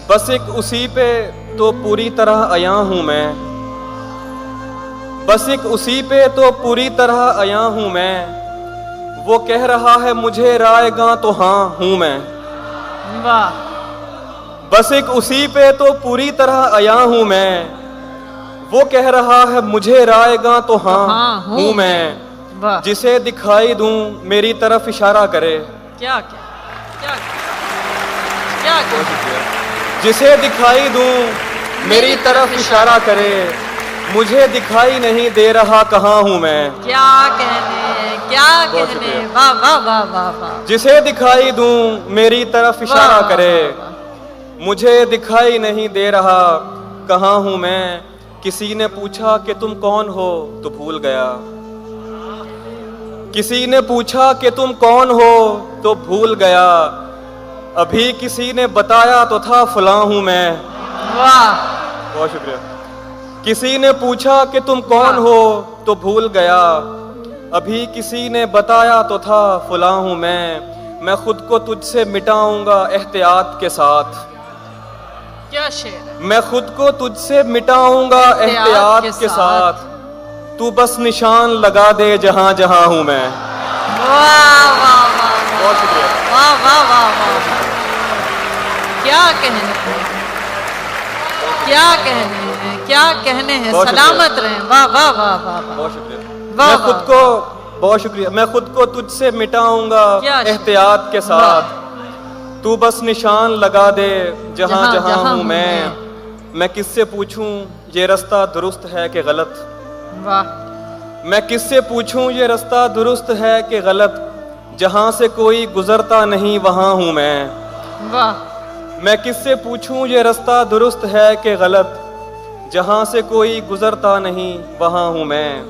بس ایک اسی پہ تو پوری طرح عیاں ہوں میں، بس ایک اسی پہ تو پوری طرح عیاں ہوں میں، وہ کہہ رہا ہے مجھے رائے گاں تو ہاں ہوں میں۔ واہ، بس ایک اسی پہ تو پوری طرح عیاں ہوں میں، وہ کہہ رہا ہے مجھے رائے گاں تو ہاں ہوں میں۔ واہ، جسے دکھائی دوں میری طرف اشارہ کرے، کیا کیا کیا کیا کیا جسے دکھائی دوں میری طرف اشارہ کرے، مجھے دکھائی نہیں دے رہا کہاں ہوں میں۔ کیا کہنے، کیا کہنے، واہ واہ واہ واہ واہ، جسے دکھائی دوں میری طرف اشارہ واہ، کرے، واہ، واہ، مجھے دکھائی نہیں دے رہا کہاں ہوں میں۔ کسی نے پوچھا کہ تم کون ہو تو بھول گیا، کسی نے پوچھا کہ تم کون ہو تو بھول گیا، ابھی کسی نے بتایا تو تھا فلاں ہوں میں۔ واہ، بہت شکریہ۔ کسی نے پوچھا کہ تم کون ہو تو بھول گیا، ابھی کسی نے بتایا تو تھا فلاں ہوں میں خود کو تجھ سے مٹاؤں گا احتیاط کے ساتھ، کیا شعر ہے، میں خود کو تجھ سے مٹاؤں گا احتیاط کے ساتھ، تو بس نشان لگا دے جہاں جہاں ہوں میں۔ واہ واہ واہ بہت شکریہ۔ واہ واہ واہ واہ، کیا کہنے ہیں، کیا کہنے ہیں، کیا کہنے ہیں، بہت شکریہ۔ سلامت رہیں، واہ واہ واہ واہ واہ، بہت شکریہ۔ واہ میں واہ، خود کو بہت شکریہ، میں خود کو تجھ سے مٹاؤں گا کیا شکریہ۔ احتیاط کے ساتھ، تو بس نشان لگا دے جہاں جہاں ہوں میں کس سے پوچھوں یہ رستہ درست ہے کہ غلط، واہ، میں کس سے پوچھوں یہ رستہ درست ہے کہ غلط، جہاں سے کوئی گزرتا نہیں وہاں ہوں میں۔ واہ، میں کس سے پوچھوں یہ رستہ درست ہے کہ غلط، جہاں سے کوئی گزرتا نہیں وہاں ہوں میں۔